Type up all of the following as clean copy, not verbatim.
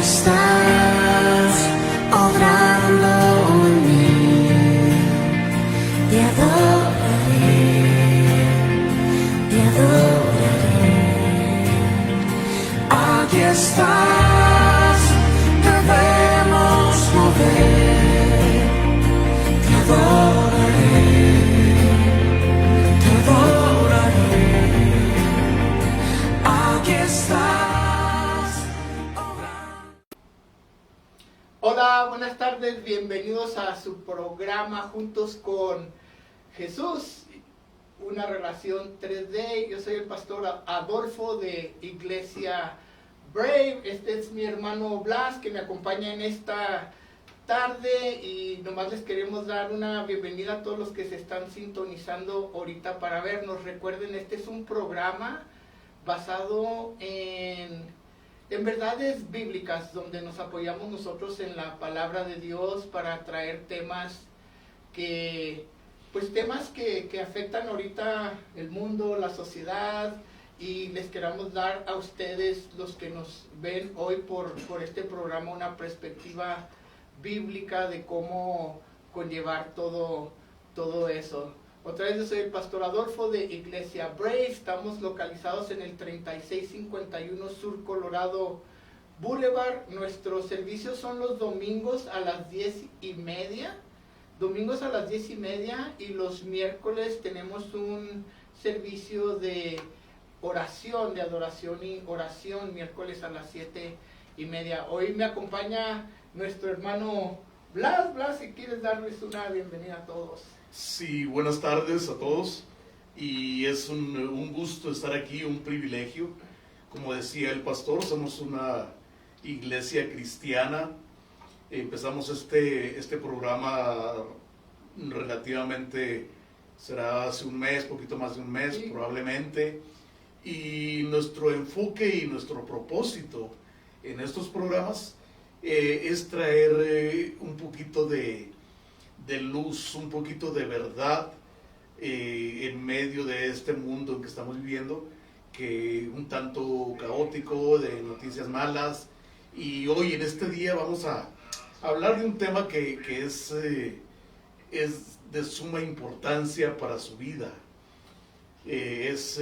estás obrando en mí, te adoraré, te adoraré. Aquí estás, debemos mover, te adoraré, te adoraré. Aquí estás obrando. Hola, buenas tardes, bienvenidos a su programa Juntos con Jesús, una relación 3D. Yo soy el pastor Adolfo de Iglesia Brave. Este es mi hermano Blas que me acompaña en esta tarde y nomás les queremos dar una bienvenida a todos los que se están sintonizando ahorita para vernos. Recuerden, este es un programa basado en verdades bíblicas, donde nos apoyamos nosotros en la palabra de Dios para traer temas que afectan ahorita el mundo, la sociedad, y les queramos dar a ustedes, los que nos ven hoy por este programa, una perspectiva bíblica de cómo conllevar todo eso. Otra vez, yo soy el pastor Adolfo de Iglesia Brave. Estamos localizados en el 3651 Sur Colorado Boulevard. Nuestros servicios son los domingos a las 10:30. Domingos a las 10:30, y los miércoles tenemos un servicio de oración, de adoración y oración, miércoles a las 7:30. Hoy me acompaña nuestro hermano Blas. Blas, si quieres darles una bienvenida a todos. Sí, buenas tardes a todos, y es un gusto estar aquí, un privilegio. Como decía el pastor, somos una iglesia cristiana. Empezamos este programa relativamente, será hace un mes, poquito más de un mes, sí, probablemente, y nuestro enfoque y nuestro propósito en estos programas es traer un poquito de luz, un poquito de verdad en medio de este mundo en que estamos viviendo, que un tanto caótico, de noticias malas. Y hoy, en este día, vamos a hablar de un tema que es de suma importancia para su vida. Es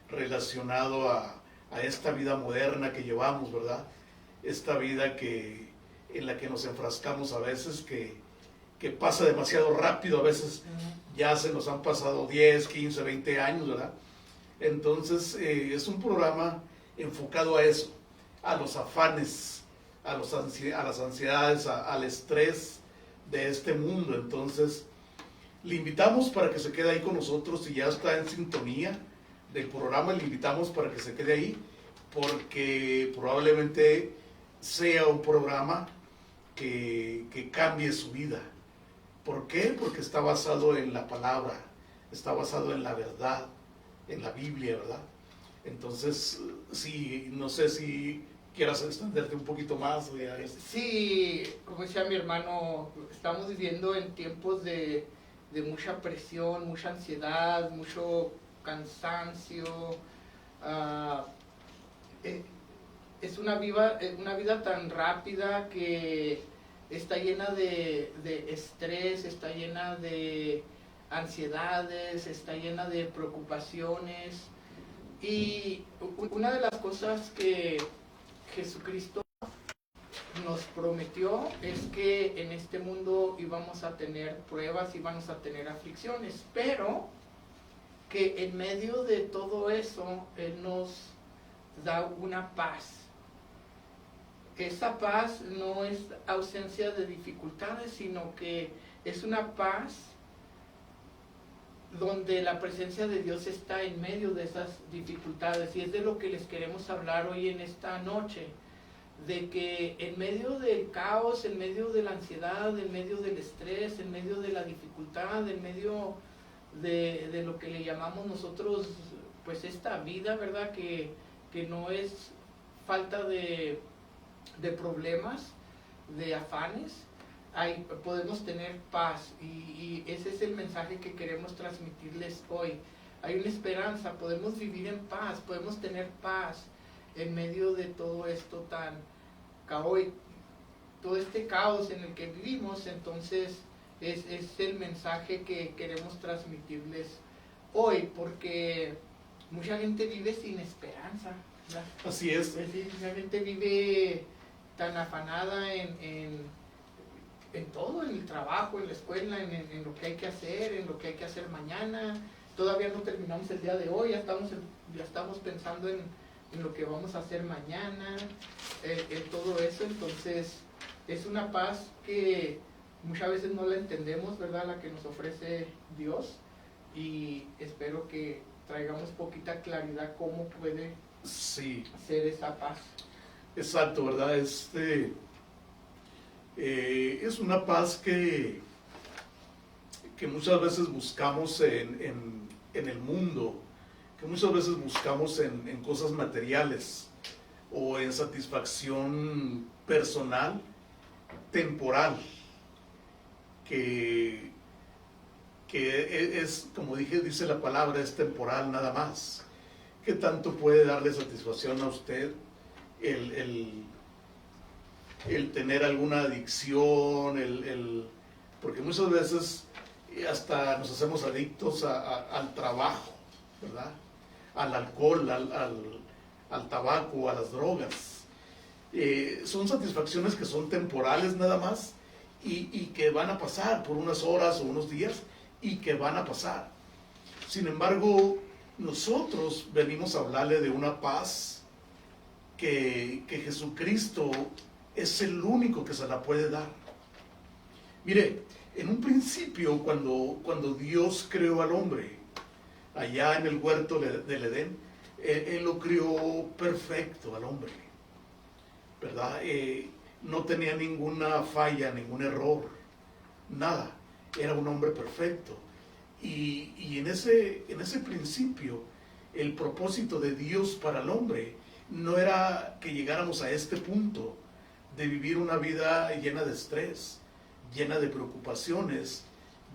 relacionado a esta vida moderna que llevamos, ¿verdad? Esta vida en la que nos enfrascamos a veces, que pasa demasiado rápido. A veces ya se nos han pasado 10, 15, 20 años, ¿verdad? Entonces es un programa enfocado a eso, a los afanes, a las ansiedades, al estrés de este mundo. Entonces le invitamos para que se quede ahí con nosotros. Si ya está en sintonía del programa, le invitamos para que se quede ahí, porque probablemente sea un programa que cambie su vida. ¿Por qué? Porque está basado en la palabra, está basado en la verdad, en la Biblia, ¿verdad? Entonces, sí, no sé si quieras extenderte un poquito más. Sí, como decía mi hermano, estamos viviendo en tiempos de mucha presión, mucha ansiedad, mucho cansancio. Es una vida tan rápida que está llena de estrés, está llena de ansiedades, está llena de preocupaciones. Y una de las cosas que Jesucristo nos prometió es que en este mundo íbamos a tener pruebas, íbamos a tener aflicciones, pero que en medio de todo eso Él nos da una paz. Esa paz no es ausencia de dificultades, sino que es una paz donde la presencia de Dios está en medio de esas dificultades. Y es de lo que les queremos hablar hoy en esta noche, de que en medio del caos, en medio de la ansiedad, en medio del estrés, en medio de la dificultad, en medio de lo que le llamamos nosotros, pues esta vida, ¿verdad? Que no es falta de problemas, de afanes, podemos tener paz, y ese es el mensaje que queremos transmitirles hoy. Hay una esperanza, podemos vivir en paz, podemos tener paz en medio de todo esto todo este caos en el que vivimos. Entonces es el mensaje que queremos transmitirles hoy, porque mucha gente vive sin esperanza, ¿verdad? Así es. Es decir, mucha gente vive tan afanada en todo, en el trabajo, en la escuela, en lo que hay que hacer, en lo que hay que hacer mañana. Todavía no terminamos el día de hoy, ya estamos pensando en lo que vamos a hacer mañana, en todo eso. Entonces es una paz que muchas veces no la entendemos, ¿verdad? La que nos ofrece Dios, y espero que traigamos poquita claridad cómo puede Sí, ser esa paz. exacto, ¿verdad? Es una paz que muchas veces buscamos en el mundo, que muchas veces buscamos en cosas materiales o en satisfacción personal, temporal, que es, como dice la palabra, es temporal nada más. ¿Qué tanto puede darle satisfacción a usted el tener alguna adicción? Porque muchas veces hasta nos hacemos adictos al trabajo, ¿verdad? Al alcohol, al tabaco, a las drogas. Son satisfacciones que son temporales nada más y que van a pasar por unas horas o unos días y que van a pasar. Sin embargo, nosotros venimos a hablarle de una paz que Jesucristo es el único que se la puede dar. Mire, en un principio, cuando Dios creó al hombre, allá en el huerto del Edén, Él lo creó perfecto al hombre, ¿verdad? No tenía ninguna falla, ningún error, nada. Era un hombre perfecto. Y en ese principio, el propósito de Dios para el hombre no era que llegáramos a este punto de vivir una vida llena de estrés, llena de preocupaciones,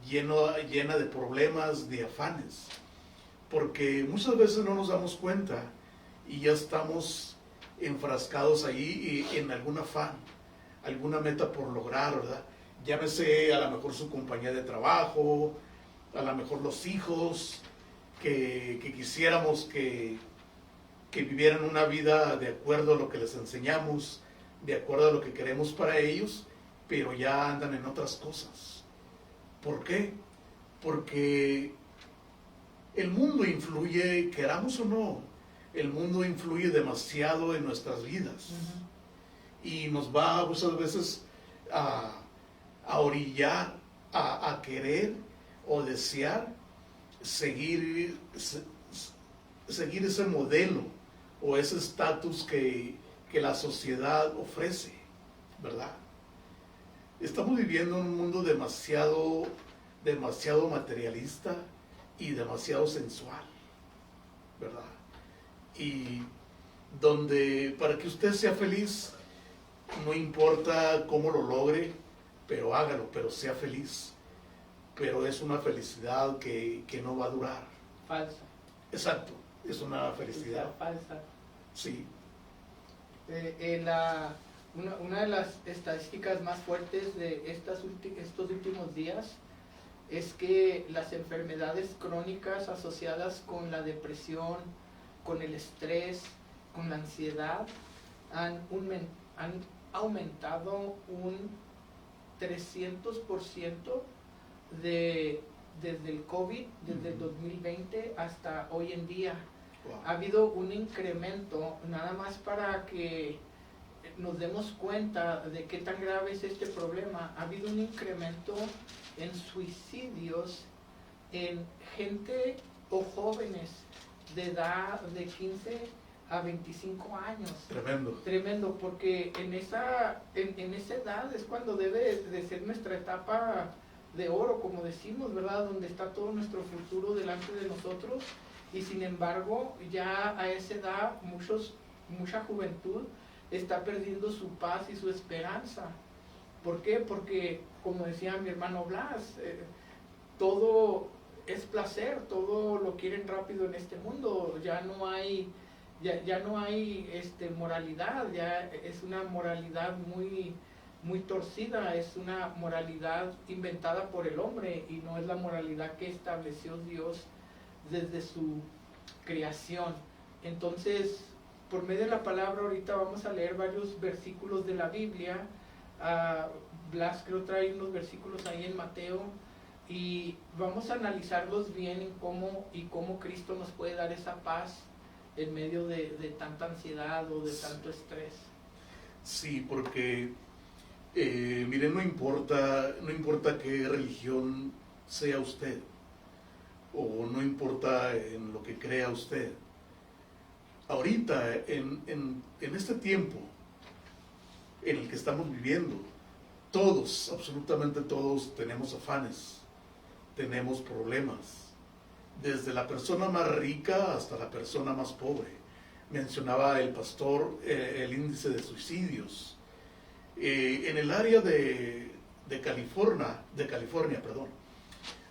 llena de problemas, de afanes. Porque muchas veces no nos damos cuenta y ya estamos enfrascados ahí en algún afán, alguna meta por lograr, ¿verdad? Llámese a lo mejor su compañía de trabajo, a lo mejor los hijos, que quisiéramos que vivieran una vida de acuerdo a lo que les enseñamos, de acuerdo a lo que queremos para ellos, pero ya andan en otras cosas. ¿Por qué? Porque el mundo influye, queramos o no, el mundo influye demasiado en nuestras vidas. Y nos va muchas veces a orillar a querer o desear seguir ese modelo o ese estatus que la sociedad ofrece, ¿verdad? Estamos viviendo en un mundo demasiado materialista y demasiado sensual, ¿verdad? Y donde para que usted sea feliz, no importa cómo lo logre, pero hágalo, pero sea feliz. Pero es una felicidad que no va a durar. Falsa. Exacto, es una felicidad. Falsa. Sí. Una de las estadísticas más fuertes de estos últimos días es que las enfermedades crónicas asociadas con la depresión, con el estrés, con la ansiedad, han aumentado un 300% desde el COVID, desde el 2020 hasta hoy en día. Wow. Ha habido un incremento, nada más para que nos demos cuenta de qué tan grave es este problema. Ha habido un incremento en suicidios en gente o jóvenes de edad de 15 a 25 años. Tremendo, porque en esa edad es cuando debe de ser nuestra etapa de oro, como decimos, ¿verdad? Donde está todo nuestro futuro delante de nosotros, y sin embargo ya a esa edad mucha juventud está perdiendo su paz y su esperanza. ¿Por qué? Porque, como decía mi hermano Blas, todo es placer, todo lo quieren rápido en este mundo, ya no hay ya no hay moralidad, ya es una moralidad muy torcida, es una moralidad inventada por el hombre y no es la moralidad que estableció Dios desde su creación. Entonces, por medio de la palabra ahorita vamos a leer varios versículos de la Biblia. Blas creo trae unos versículos ahí en Mateo y vamos a analizarlos bien en cómo Cristo nos puede dar esa paz en medio de tanta ansiedad o de tanto estrés. Sí, porque mire, no importa qué religión sea usted, o no importa en lo que crea usted. Ahorita, en este tiempo en el que estamos viviendo, todos, absolutamente todos, tenemos afanes, tenemos problemas, desde la persona más rica hasta la persona más pobre. Mencionaba el pastor el índice de suicidios. En el área de California,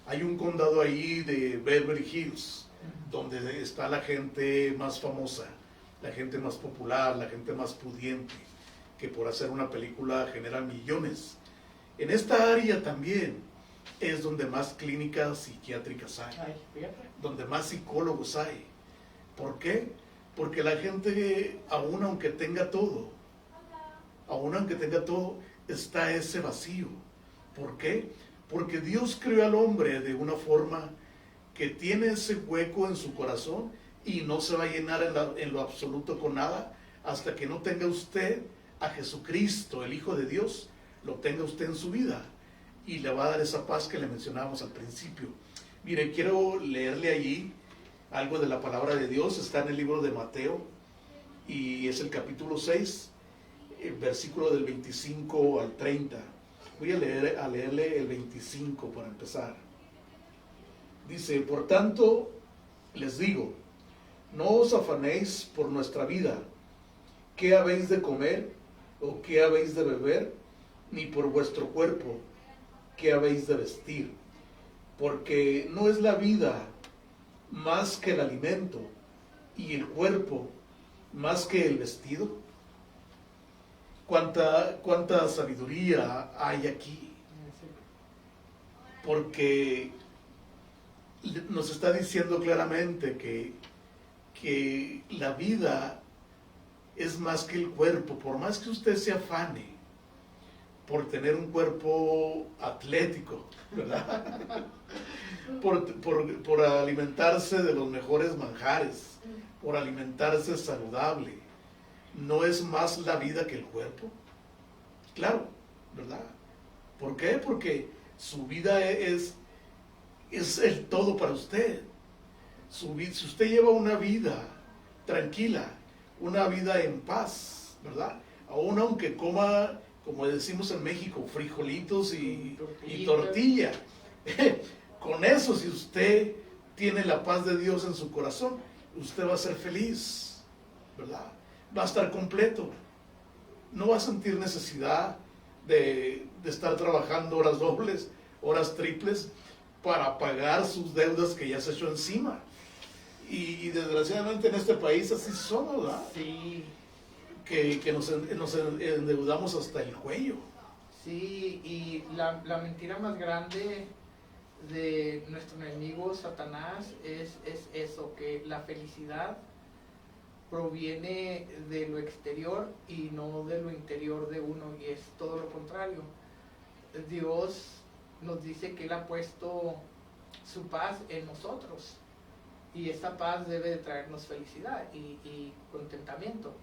hay un condado ahí de Beverly Hills, donde está la gente más famosa, la gente más popular, la gente más pudiente, que por hacer una película genera millones. En esta área también es donde más clínicas psiquiátricas hay, donde más psicólogos hay. ¿Por qué? Porque la gente, aún aunque tenga todo, está ese vacío. ¿Por qué? Porque Dios creó al hombre de una forma que tiene ese hueco en su corazón y no se va a llenar en lo absoluto con nada hasta que no tenga usted a Jesucristo, el Hijo de Dios, lo tenga usted en su vida y le va a dar esa paz que le mencionábamos al principio. Mire, quiero leerle allí algo de la palabra de Dios. Está en el libro de Mateo y es el capítulo 6, el versículo del 25 al 30. Voy a leerle el 25 para empezar. Dice: por tanto, les digo, no os afanéis por nuestra vida, qué habéis de comer o qué habéis de beber, ni por vuestro cuerpo, qué habéis de vestir. Porque no es la vida más que el alimento, y el cuerpo más que el vestido. ¿Cuánta sabiduría hay aquí? Porque nos está diciendo claramente que la vida es más que el cuerpo. Por más que usted se afane por tener un cuerpo atlético, ¿verdad? por alimentarse de los mejores manjares, por alimentarse saludable, ¿no es más la vida que el cuerpo? Claro, ¿verdad? ¿Por qué? Porque su vida es el todo para usted. Si usted lleva una vida tranquila, una vida en paz, ¿verdad? Aún aunque coma, como decimos en México, frijolitos y tortilla. Con eso, si usted tiene la paz de Dios en su corazón, usted va a ser feliz, ¿verdad? Va a estar completo. No va a sentir necesidad de estar trabajando horas dobles, horas triples, para pagar sus deudas que ya se echó encima. Y desgraciadamente en este país así somos, ¿verdad? Sí. Que nos endeudamos hasta el cuello. Sí, y la mentira más grande de nuestro enemigo Satanás es eso, que la felicidad proviene de lo exterior y no de lo interior de uno, y es todo lo contrario. Dios nos dice que Él ha puesto su paz en nosotros, y esta paz debe de traernos felicidad y contentamiento.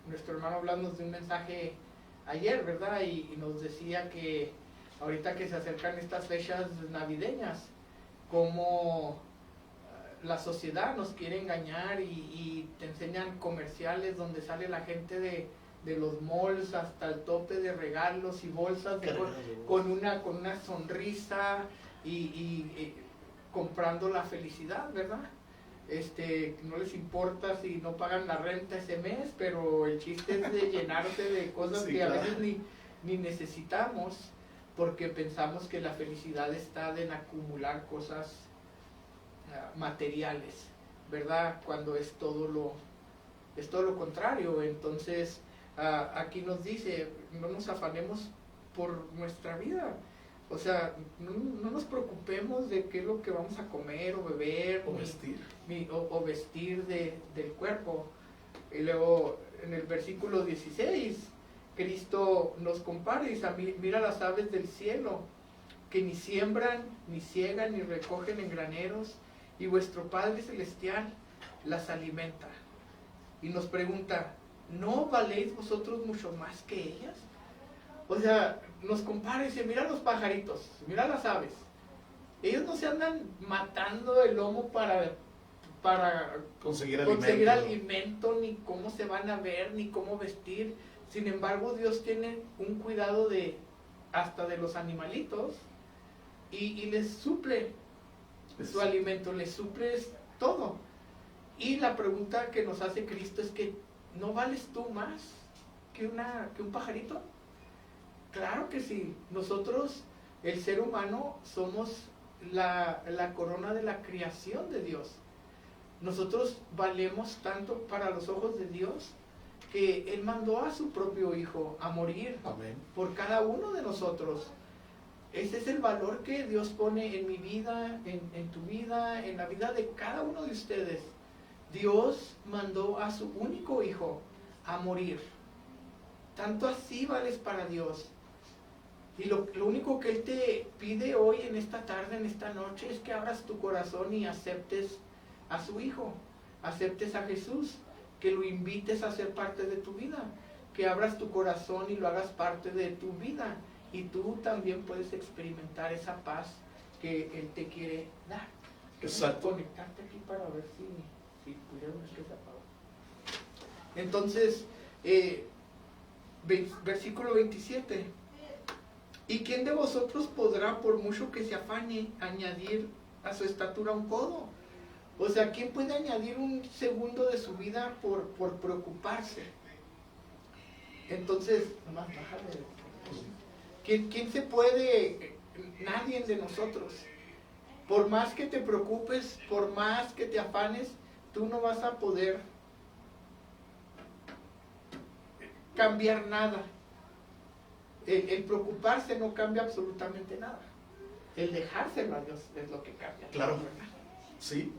Nuestro hermano hablando de un mensaje ayer, ¿verdad? Y nos decía que ahorita que se acercan estas fechas navideñas, como la sociedad nos quiere engañar y te enseñan comerciales donde sale la gente de los malls hasta el tope de regalos y bolsas con una sonrisa y comprando la felicidad, ¿verdad? No les importa si no pagan la renta ese mes, pero el chiste es de llenarse de cosas Sí, que claro. a veces ni necesitamos, porque pensamos que la felicidad está en acumular cosas materiales. ¿verdad? Cuando es todo lo contrario. Entonces, aquí nos dice, no nos afanemos por nuestra vida. O sea, no nos preocupemos de qué es lo que vamos a comer o beber O vestir. o vestir del cuerpo. Y luego en el versículo 16, Cristo nos compara y dice, mira las aves del cielo, que ni siembran, ni ciegan, ni recogen en graneros, y vuestro Padre Celestial las alimenta. Y nos pregunta, ¿no valéis vosotros mucho más que ellas? O sea, nos compara y dice, mira los pajaritos, mira las aves. Ellos no se andan matando el lomo para Conseguir alimento, ni cómo se van a ver, ni cómo vestir. Sin embargo, Dios tiene un cuidado hasta de los animalitos y les suple su alimento, les suple todo. Y la pregunta que nos hace Cristo es que, ¿no vales tú más que un pajarito? Claro que sí. Nosotros, el ser humano, somos la corona de la creación de Dios. Nosotros valemos tanto para los ojos de Dios que Él mandó a su propio Hijo a morir Amén. por cada uno de nosotros. Ese es el valor que Dios pone en mi vida, en tu vida, en la vida de cada uno de ustedes. Dios mandó a su único Hijo a morir. Tanto así vales para Dios. Y lo único que Él te pide hoy, en esta tarde, en esta noche, es que abras tu corazón y aceptes a su Hijo, aceptes a Jesús, que lo invites a ser parte de tu vida, que abras tu corazón y lo hagas parte de tu vida, y tú también puedes experimentar esa paz que Él te quiere dar. Exacto. Conectarte aquí para ver si pudieron que se apagó. Entonces, versículo 27. ¿Y quién de vosotros podrá, por mucho que se afane, añadir a su estatura un codo? O sea, ¿quién puede añadir un segundo de su vida por preocuparse? Entonces, nomás bájale. ¿Quién se puede? Nadie de nosotros. Por más que te preocupes, por más que te afanes, tú no vas a poder cambiar nada. El preocuparse no cambia absolutamente nada. El dejárselo a Dios es lo que cambia. Claro. Sí.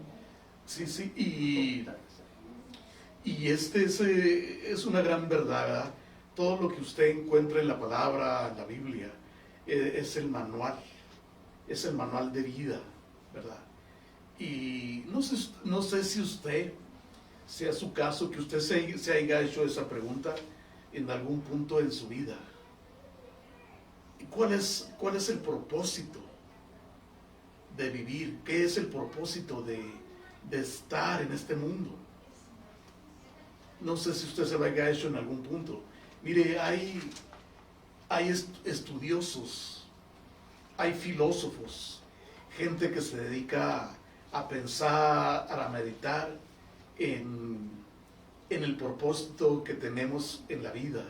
Y es una gran verdad, ¿verdad? Todo lo que usted encuentra en la palabra, en la Biblia, es el manual de vida, ¿verdad? Y no sé si usted, sea su caso, que usted se haya hecho esa pregunta en algún punto en su vida. ¿Cuál es el propósito de vivir? ¿Qué es el propósito de estar en este mundo? No sé si usted se lo haya hecho en algún punto. Mire, hay estudiosos, hay filósofos, gente que se dedica a pensar, a meditar en el propósito que tenemos en la vida,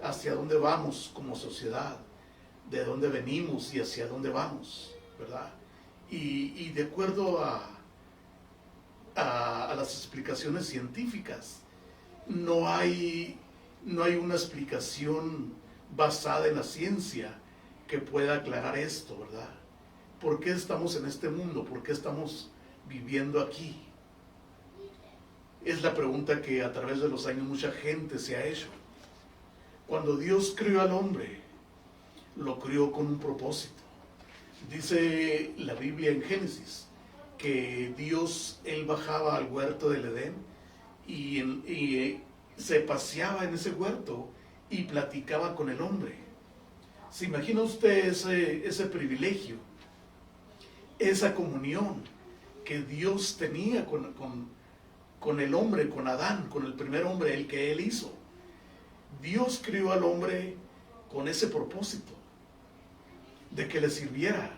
hacia dónde vamos como sociedad, de dónde venimos y hacia dónde vamos, ¿verdad? Y de acuerdo a las explicaciones científicas, no hay una explicación basada en la ciencia que pueda aclarar esto, ¿verdad? ¿Por qué estamos en este mundo? ¿Por qué estamos viviendo aquí? Es la pregunta que a través de los años mucha gente se ha hecho. Cuando Dios creó al hombre, lo creó con un propósito. Dice la Biblia en Génesis que Dios, Él bajaba al huerto del Edén y se paseaba en ese huerto y platicaba con el hombre. ¿Se imagina usted ese privilegio, esa comunión que Dios tenía con el hombre, con Adán, con el primer hombre, el que Él hizo? Dios creó al hombre con ese propósito, de que le sirviera,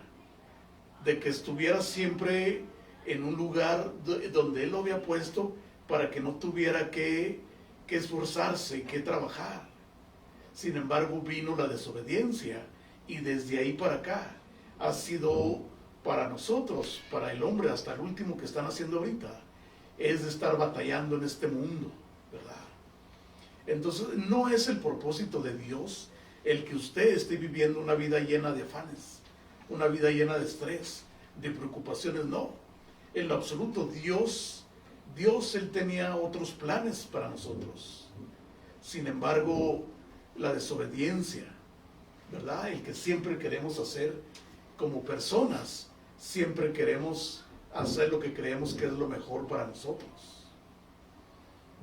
de que estuviera siempre en un lugar donde Él lo había puesto para que no tuviera que esforzarse, que trabajar. Sin embargo, vino la desobediencia y desde ahí para acá ha sido para nosotros, para el hombre, hasta el último que están haciendo ahorita, es de estar batallando en este mundo, ¿verdad? Entonces, no es el propósito de Dios el que usted esté viviendo una vida llena de afanes, una vida llena de estrés, de preocupaciones, no. En lo absoluto, Dios, Él tenía otros planes para nosotros. Sin embargo, la desobediencia, ¿verdad? El que siempre queremos hacer como personas, siempre queremos hacer lo que creemos que es lo mejor para nosotros.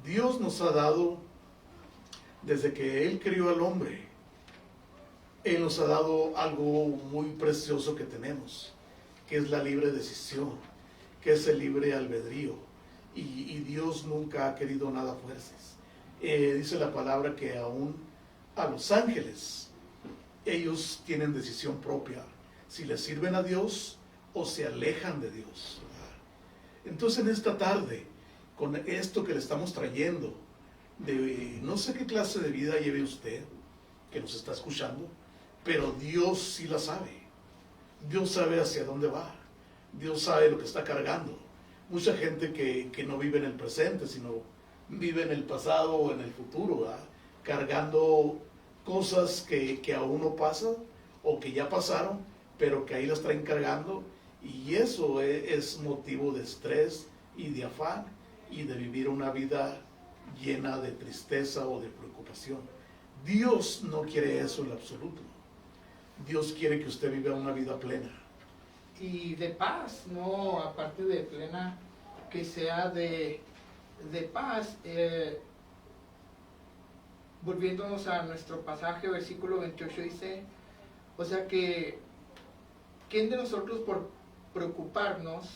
Dios nos ha dado, desde que Él crió al hombre, Él nos ha dado algo muy precioso que tenemos, que es la libre decisión, que es el libre albedrío. Y Dios nunca ha querido nada a fuerzas. Dice la palabra que aún a los ángeles, ellos tienen decisión propia, si les sirven a Dios o se alejan de Dios. Entonces en esta tarde, con esto que le estamos trayendo, de no sé qué clase de vida lleve usted, que nos está escuchando, pero Dios sí la sabe. Dios sabe hacia dónde va. Dios sabe lo que está cargando. Mucha gente que no vive en el presente, sino vive en el pasado o en el futuro, ¿verdad? Cargando cosas que aún no pasan o que ya pasaron, pero que ahí las traen cargando, y eso es motivo de estrés y de afán y de vivir una vida llena de tristeza o de preocupación. Dios no quiere eso en absoluto. Dios quiere que usted viva una vida plena. Y de paz, no aparte de plena, que sea de paz. Volviéndonos a nuestro pasaje, versículo 28 dice, o sea que, ¿quién de nosotros por preocuparnos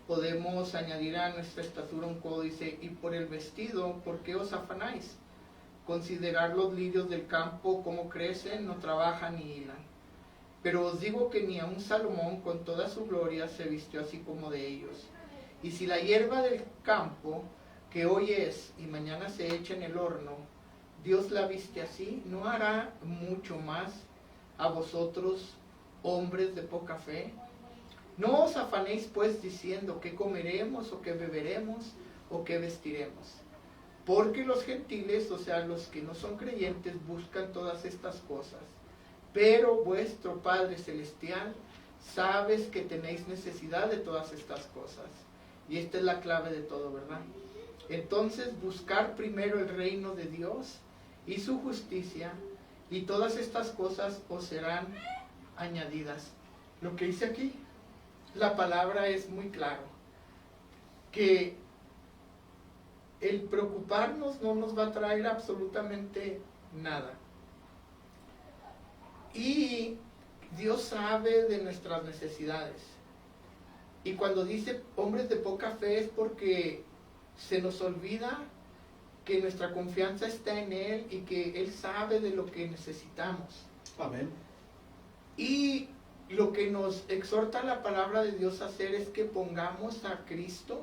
podemos añadir a nuestra estatura un codo? Dice, y por el vestido, ¿por qué os afanáis? Considerad los lirios del campo, cómo crecen, no trabajan ni hilan. Pero os digo que ni aun Salomón con toda su gloria se vistió así como de ellos. Y si la hierba del campo, que hoy es y mañana se echa en el horno, Dios la viste así, ¿no hará mucho más a vosotros, hombres de poca fe? No os afanéis pues diciendo qué comeremos o qué beberemos o qué vestiremos. Porque los gentiles, o sea, los que no son creyentes, buscan todas estas cosas. Pero vuestro Padre Celestial sabes que tenéis necesidad de todas estas cosas. Y esta es la clave de todo, ¿verdad? Entonces, buscar primero el reino de Dios y su justicia, y todas estas cosas os serán añadidas. Lo que dice aquí, la palabra es muy claro, que el preocuparnos no nos va a traer absolutamente nada. Y Dios sabe de nuestras necesidades. Y cuando dice hombres de poca fe es porque se nos olvida que nuestra confianza está en Él y que Él sabe de lo que necesitamos. Amén. Y lo que nos exhorta la palabra de Dios a hacer es que pongamos a Cristo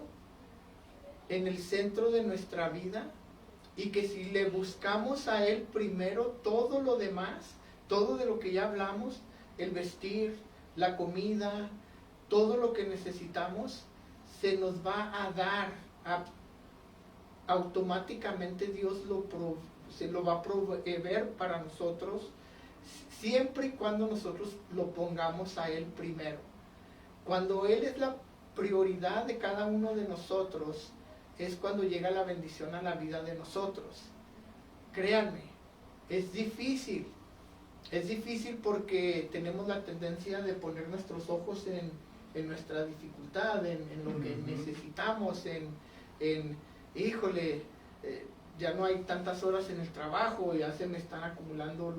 en el centro de nuestra vida, y que si le buscamos a Él primero, todo lo demás, todo de lo que ya hablamos, el vestir, la comida, todo lo que necesitamos, se nos va a dar automáticamente. Dios se lo va a proveer para nosotros, siempre y cuando nosotros lo pongamos a Él primero. Cuando Él es la prioridad de cada uno de nosotros, es cuando llega la bendición a la vida de nosotros. Créanme, es difícil porque tenemos la tendencia de poner nuestros ojos en nuestra dificultad, en lo que necesitamos, híjole, ya no hay tantas horas en el trabajo, ya se me están acumulando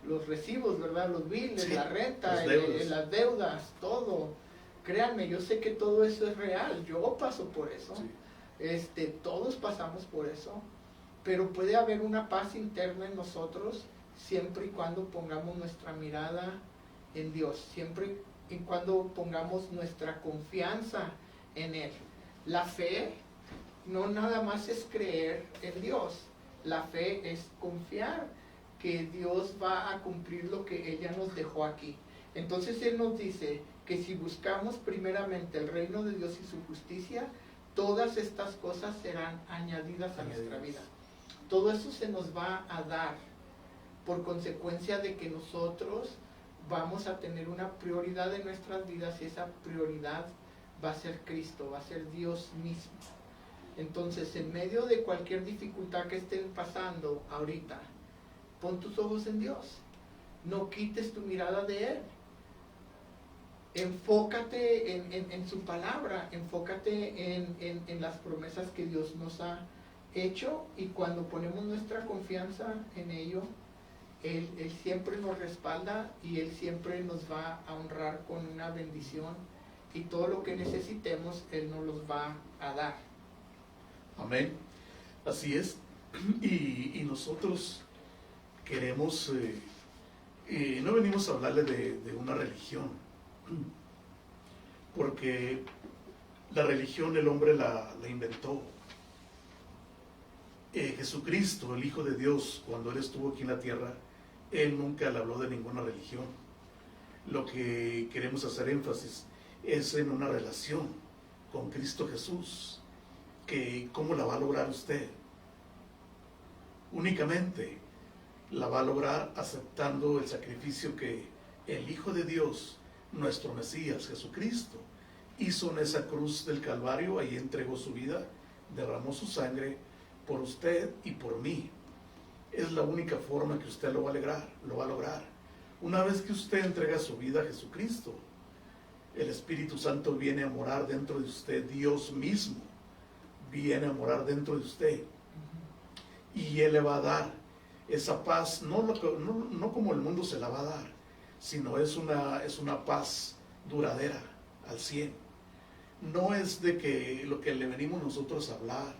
los recibos, ¿verdad? Los billes, sí, la renta, las deudas, todo. Créanme, yo sé que todo eso es real, yo paso por eso, sí. Todos pasamos por eso, pero puede haber una paz interna en nosotros siempre y cuando pongamos nuestra mirada en Dios, siempre y cuando pongamos nuestra confianza en Él. La fe no nada más es creer en Dios, la fe es confiar que Dios va a cumplir lo que Él ya nos dejó aquí. Entonces Él nos dice que si buscamos primeramente el reino de Dios y su justicia, todas estas cosas serán añadidas a nuestra vida. Todo eso se nos va a dar por consecuencia de que nosotros vamos a tener una prioridad en nuestras vidas, y esa prioridad va a ser Cristo, va a ser Dios mismo. Entonces, en medio de cualquier dificultad que estén pasando ahorita, pon tus ojos en Dios. No quites tu mirada de Él. Enfócate en su palabra, enfócate en las promesas que Dios nos ha hecho, y cuando ponemos nuestra confianza en ello, Él siempre nos respalda, y Él siempre nos va a honrar con una bendición, y todo lo que necesitemos Él nos los va a dar. Amén. Así es. Y nosotros queremos, no venimos a hablarle de una religión, porque la religión el hombre la inventó. Jesucristo, el Hijo de Dios, cuando Él estuvo aquí en la tierra, Él nunca le habló de ninguna religión. Lo que queremos hacer énfasis es en una relación con Cristo Jesús, que ¿cómo la va a lograr usted? Únicamente la va a lograr aceptando el sacrificio que el Hijo de Dios, nuestro Mesías, Jesucristo, hizo en esa cruz del Calvario. Ahí entregó su vida, derramó su sangre por usted y por mí. Es la única forma que usted lo va a lograr. Una vez que usted entrega su vida a Jesucristo, el Espíritu Santo viene a morar dentro de usted. Dios mismo viene a morar dentro de usted, y Él le va a dar esa paz, no como el mundo se la va a dar, sino es una paz duradera al 100. No es de que lo que le venimos nosotros a hablar,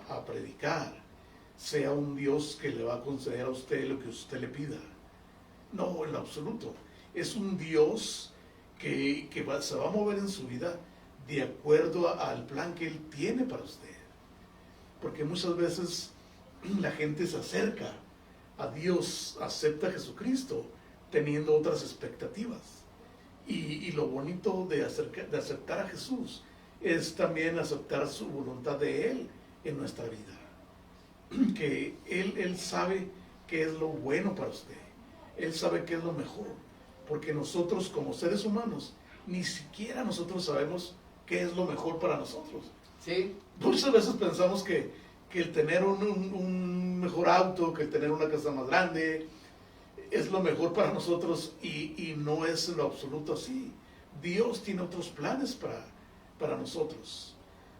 a predicar, sea un Dios que le va a conceder a usted lo que usted le pida. No, en lo absoluto. Es un Dios que se va a mover en su vida de acuerdo al plan que Él tiene para usted. Porque muchas veces la gente se acerca a Dios, acepta a Jesucristo teniendo otras expectativas. Y lo bonito de aceptar a Jesús es también aceptar su voluntad de Él en nuestra vida. Que Él sabe qué es lo bueno para usted. Él sabe qué es lo mejor. Porque nosotros como seres humanos, ni siquiera nosotros sabemos qué es lo mejor para nosotros. ¿Sí? Muchas veces pensamos que el tener un mejor auto, que el tener una casa más grande, es lo mejor para nosotros, y no es en lo absoluto así. Dios tiene otros planes para nosotros.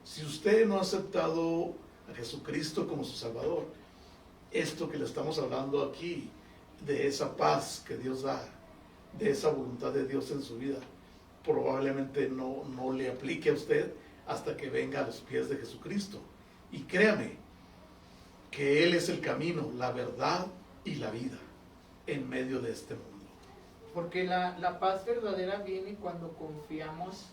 Si usted no ha aceptado a Jesucristo como su Salvador, esto que le estamos hablando aquí, de esa paz que Dios da, de esa voluntad de Dios en su vida, probablemente no le aplique a usted hasta que venga a los pies de Jesucristo. Y créame que Él es el camino, la verdad y la vida en medio de este mundo. Porque la paz verdadera viene cuando confiamos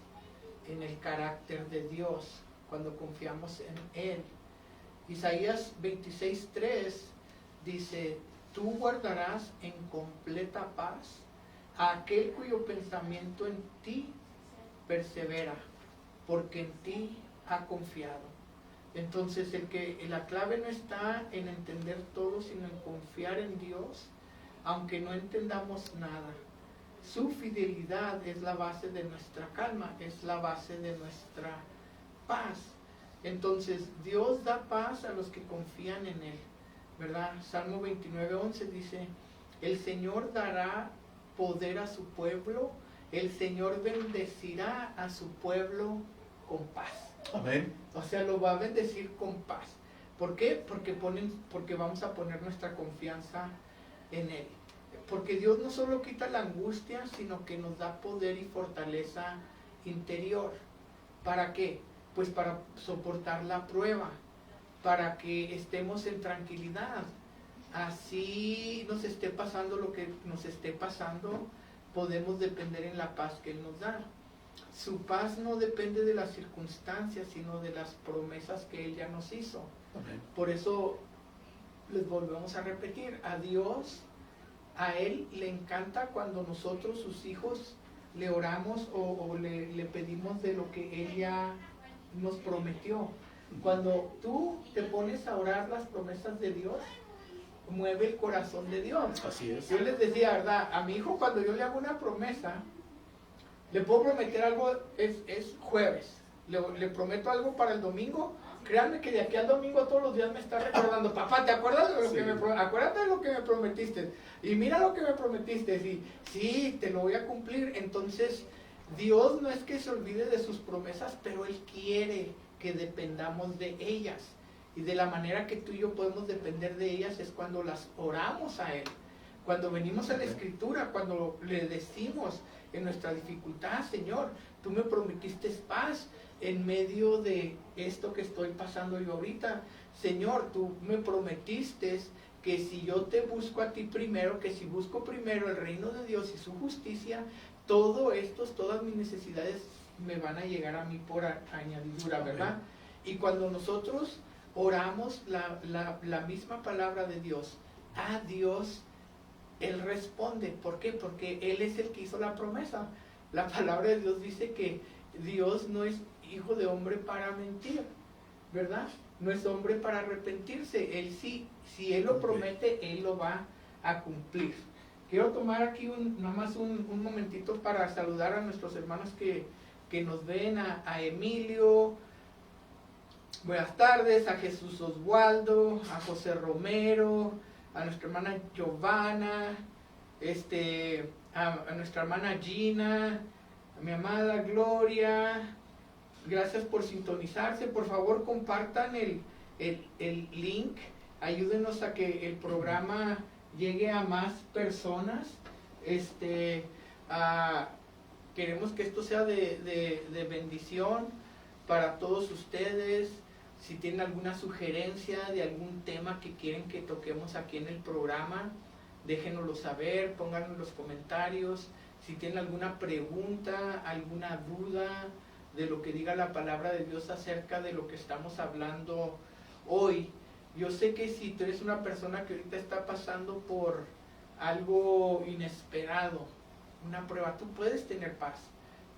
en el carácter de Dios, cuando confiamos en Él. Isaías 26:3 dice: tú guardarás en completa paz a aquel cuyo pensamiento en ti persevera, porque en ti ha confiado. Entonces la clave no está en entender todo, sino en confiar en Dios, aunque no entendamos nada. Su fidelidad es la base de nuestra calma, es la base de nuestra paz. Entonces Dios da paz a los que confían en Él, ¿verdad? Salmo 29:11 dice: el Señor dará poder a su pueblo, el Señor bendecirá a su pueblo con paz. Amén. O sea, lo va a bendecir con paz. ¿Por qué? Porque vamos a poner nuestra confianza en Él. Porque Dios no solo quita la angustia, sino que nos da poder y fortaleza interior. ¿Para qué? Pues para soportar la prueba, para que estemos en tranquilidad. Así nos esté pasando lo que nos esté pasando, podemos depender en la paz que Él nos da. Su paz no depende de las circunstancias, sino de las promesas que Él ya nos hizo. Amén. Por eso les volvemos a repetir, a Dios, a Él le encanta cuando nosotros, sus hijos, le oramos o le pedimos de lo que Él ya nos prometió. Cuando tú te pones a orar las promesas de Dios, mueve el corazón de Dios. Así es. Yo les decía, ¿verdad? A mi hijo cuando yo le hago una promesa, le puedo prometer algo, es jueves. Le prometo algo para el domingo. Créanme que de aquí al domingo todos los días me está recordando, papá, ¿te acuerdas de lo Sí. que acuérdate de lo que me prometiste? Y mira lo que me prometiste. Y sí, te lo voy a cumplir. Entonces, Dios no es que se olvide de sus promesas, pero Él quiere que dependamos de ellas. Y de la manera que tú y yo podemos depender de ellas es cuando las oramos a Él. Cuando venimos a la Escritura, cuando le decimos en nuestra dificultad, Señor, tú me prometiste paz en medio de esto que estoy pasando yo ahorita. Señor, tú me prometiste que si yo te busco a ti primero, que si busco primero el reino de Dios y su justicia, todas mis necesidades me van a llegar a mí por añadidura, ¿verdad? Y cuando nosotros oramos la misma palabra de Dios a Dios, Él responde. ¿Por qué? Porque Él es el que hizo la promesa. La palabra de Dios dice que Dios no es hijo de hombre para mentir, ¿verdad? No es hombre para arrepentirse. Él sí, si Él lo promete, Él lo va a cumplir. Quiero tomar aquí nada más un momentito para saludar a nuestros hermanos que nos ven, a Emilio, buenas tardes, a Jesús Oswaldo, a José Romero, a nuestra hermana Giovanna, a nuestra hermana Gina, a mi amada Gloria. Gracias por sintonizarse. Por favor, compartan el link. Ayúdenos a que el programa llegue a más personas. Queremos que esto sea de bendición para todos ustedes. Si tienen alguna sugerencia de algún tema que quieren que toquemos aquí en el programa, déjenoslo saber, pónganlo en los comentarios. Si tienen alguna pregunta, alguna duda de lo que diga la palabra de Dios acerca de lo que estamos hablando hoy. Yo sé que si tú eres una persona que ahorita está pasando por algo inesperado, una prueba, tú puedes tener paz.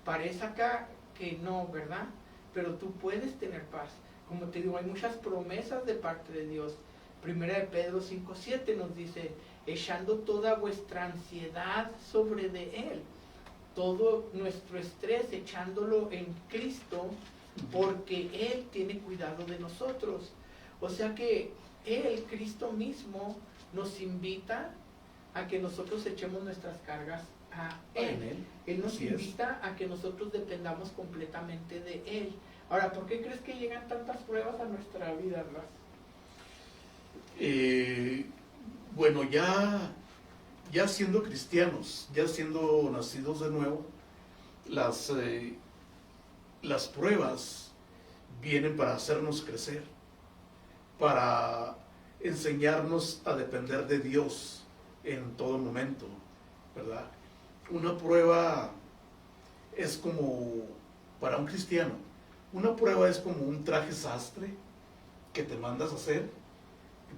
Parece acá que no, ¿verdad? Pero tú puedes tener paz. Como te digo, hay muchas promesas de parte de Dios. Primera de Pedro 5:7 nos dice, echando toda vuestra ansiedad sobre de Él. Todo nuestro estrés echándolo en Cristo, porque Él tiene cuidado de nosotros. O sea que Él, Cristo mismo, nos invita a que nosotros echemos nuestras cargas a Él. Él nos invita a que nosotros dependamos completamente de Él. Ahora, ¿por qué crees que llegan tantas pruebas a nuestra vida, Blas? Bueno, ya siendo cristianos, ya siendo nacidos de nuevo, las pruebas vienen para hacernos crecer, para enseñarnos a depender de Dios en todo momento, ¿verdad? Una prueba es como, para un cristiano, una prueba es como un traje sastre que te mandas a hacer.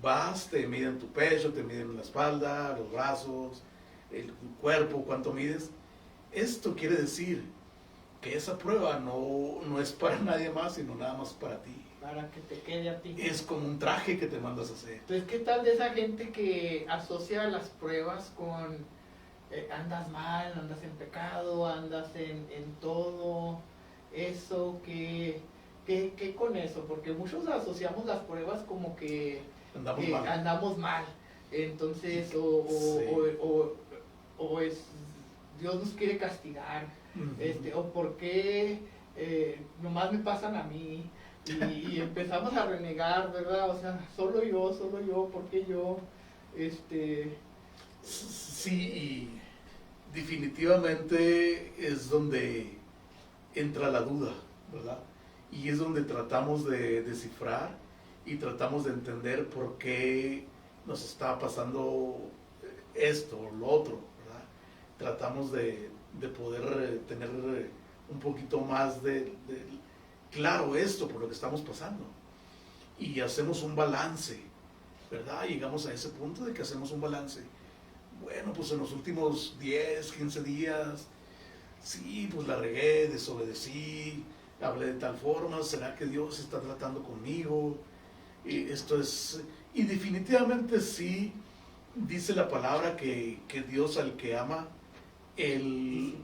Vas, te miden tu pecho, te miden la espalda, los brazos, el cuerpo, cuánto mides. Esto quiere decir que esa prueba no es para nadie más, sino nada más para ti. Para que te quede a ti. Es como un traje que te mandas a hacer. Entonces, ¿qué tal de esa gente que asocia las pruebas con andas mal, andas en pecado, andas en todo eso? ¿Qué con eso? Porque muchos asociamos las pruebas como que andamos mal. Entonces, o es Dios nos quiere castigar, o por qué nomás me pasan a mí, y empezamos a renegar, ¿verdad? O sea, solo yo, ¿por qué yo? Sí, y definitivamente es donde entra la duda, ¿verdad? Y es donde tratamos de descifrar y tratamos de entender por qué nos está pasando esto o lo otro, ¿verdad? Tratamos de poder tener un poquito más de claro esto por lo que estamos pasando. Y hacemos un balance, ¿verdad? Llegamos a ese punto de que hacemos un balance. Bueno, pues en los últimos 10, 15 días, sí, pues la regué, desobedecí, hablé de tal forma, ¿será que Dios está tratando conmigo? Y definitivamente sí, dice la palabra que Dios al que ama, Él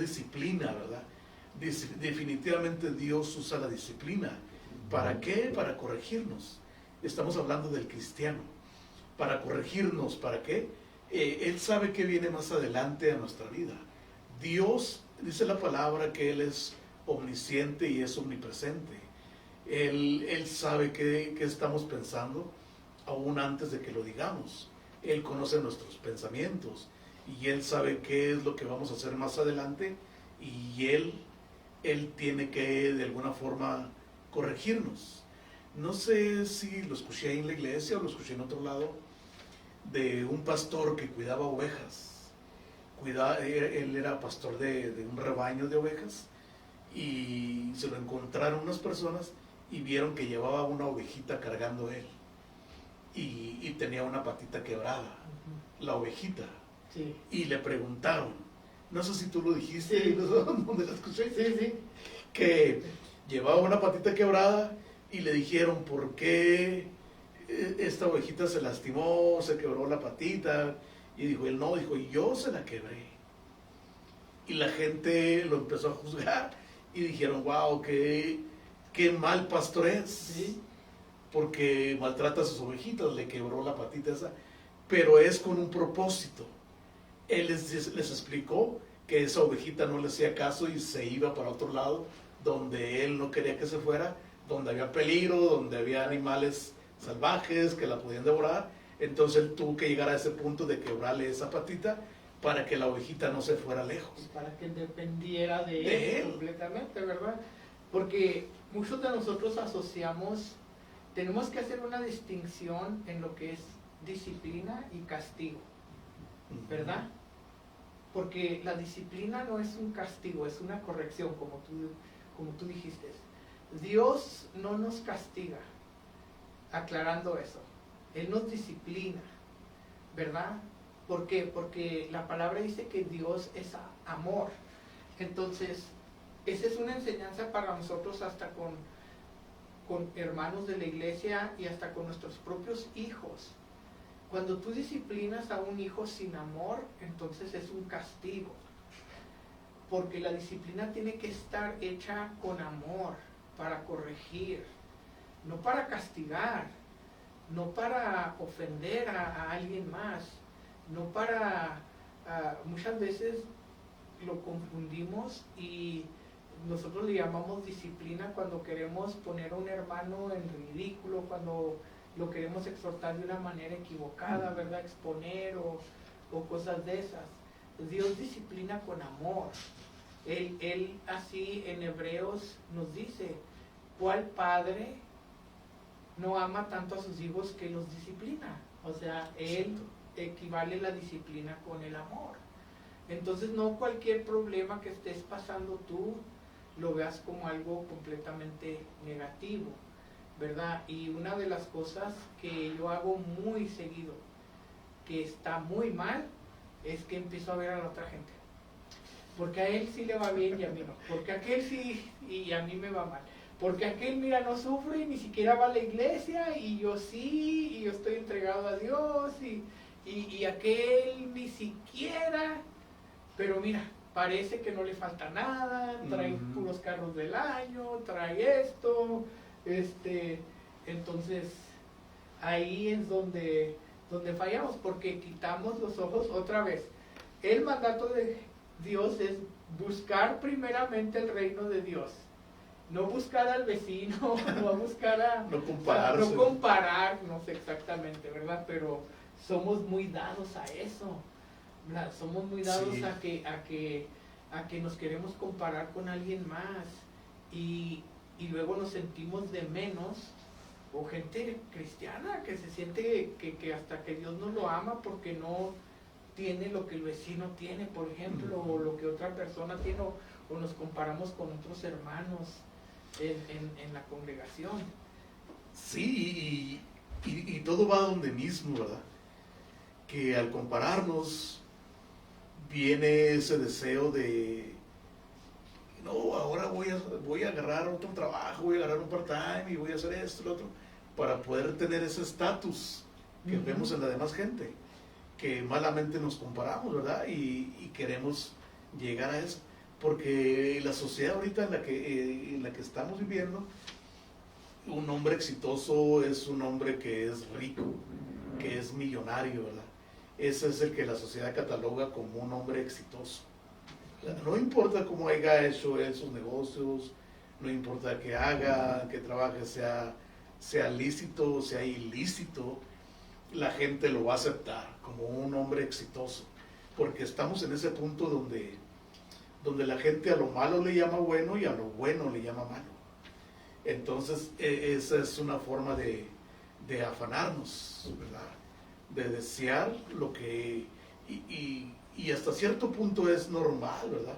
disciplina, ¿verdad? Definitivamente Dios usa la disciplina. ¿Para qué? Para corregirnos. Estamos hablando del cristiano. Para corregirnos, ¿para qué? Él sabe que viene más adelante a nuestra vida. Dios, dice la palabra que Él es omnisciente y es omnipresente. Él sabe qué estamos pensando aún antes de que lo digamos. Él conoce nuestros pensamientos y Él sabe qué es lo que vamos a hacer más adelante, y Él tiene que de alguna forma corregirnos. No sé si lo escuché ahí en la iglesia o lo escuché en otro lado, de un pastor que cuidaba ovejas. Él era pastor de un rebaño de ovejas, y se lo encontraron unas personas y vieron que llevaba una ovejita cargando él, y tenía una patita quebrada, la ovejita. Sí. Y le preguntaron, no sé si tú lo dijiste, Sí. no sé dónde lo escuché, Sí. que llevaba una patita quebrada, y le dijeron, ¿por qué esta ovejita se lastimó, se quebró la patita? Y dijo, él no, dijo, yo se la quebré. Y la gente lo empezó a juzgar y dijeron, wow, qué mal pastor es, Sí. porque maltrata a sus ovejitas, le quebró la patita esa, pero es con un propósito. Él les explicó que esa ovejita no le hacía caso y se iba para otro lado, donde él no quería que se fuera, donde había peligro, donde había animales salvajes que la podían devorar. Entonces él tuvo que llegar a ese punto de quebrarle esa patita para que la ovejita no se fuera lejos. Para que dependiera de De él él. completamente, ¿verdad? Porque muchos de nosotros asociamos, tenemos que hacer una distinción en lo que es disciplina y castigo, ¿verdad? Porque la disciplina no es un castigo, es una corrección, como tú dijiste. Dios no nos castiga, aclarando eso. Él nos disciplina, ¿verdad? ¿Por qué? Porque la palabra dice que Dios es amor. Entonces, esa es una enseñanza para nosotros hasta con hermanos de la iglesia y hasta con nuestros propios hijos. Cuando tú disciplinas a un hijo sin amor, entonces es un castigo. Porque la disciplina tiene que estar hecha con amor, para corregir, no para castigar, no para ofender a alguien más, no para... muchas veces lo confundimos y nosotros le llamamos disciplina cuando queremos poner a un hermano en ridículo, cuando lo queremos exhortar de una manera equivocada, ¿verdad? Exponer o cosas de esas. Dios disciplina con amor. Él así en Hebreos nos dice, ¿cuál padre no ama tanto a sus hijos que los disciplina? O sea, Él equivale la disciplina con el amor. Entonces no cualquier problema que estés pasando tú lo veas como algo completamente negativo, ¿verdad? Y una de las cosas que yo hago muy seguido, que está muy mal, es que empiezo a ver a la otra gente. Porque a él sí le va bien y a mí no. Porque a aquel sí y a mí me va mal. Porque aquel, mira, no sufre y ni siquiera va a la iglesia y yo sí, y yo estoy entregado a Dios y aquel ni siquiera, pero mira, parece que no le falta nada, trae puros carros del año, trae esto, entonces ahí es donde fallamos, porque quitamos los ojos otra vez. El mandato de Dios es buscar primeramente el reino de Dios. No buscar al vecino, no buscar a... No compararse. No compararnos exactamente, ¿verdad? Pero somos muy dados a eso, ¿verdad? Somos muy dados Sí. a que nos queremos comparar con alguien más y luego nos sentimos de menos, o gente cristiana que se siente que hasta que Dios no lo ama porque no tiene lo que el vecino tiene, por ejemplo, o lo que otra persona tiene, o nos comparamos con otros hermanos en la congregación. Sí, y todo va donde mismo, ¿verdad? Que al compararnos viene ese deseo de No, ahora voy a agarrar otro trabajo, voy a agarrar un part-time y voy a hacer esto, lo otro, para poder tener ese estatus que vemos en la demás gente, que malamente nos comparamos, ¿verdad? Y queremos llegar a eso, porque la sociedad ahorita en la que estamos viviendo, un hombre exitoso es un hombre que es rico, que es millonario, ¿verdad? Ese es el que la sociedad cataloga como un hombre exitoso. No importa cómo haya hecho él sus negocios, no importa que haga, que trabaje, sea lícito o sea ilícito, la gente lo va a aceptar como un hombre exitoso, porque estamos en ese punto donde la gente a lo malo le llama bueno y a lo bueno le llama malo. Entonces, esa es una forma de afanarnos, ¿verdad? De desear lo que... Y hasta cierto punto es normal, ¿verdad?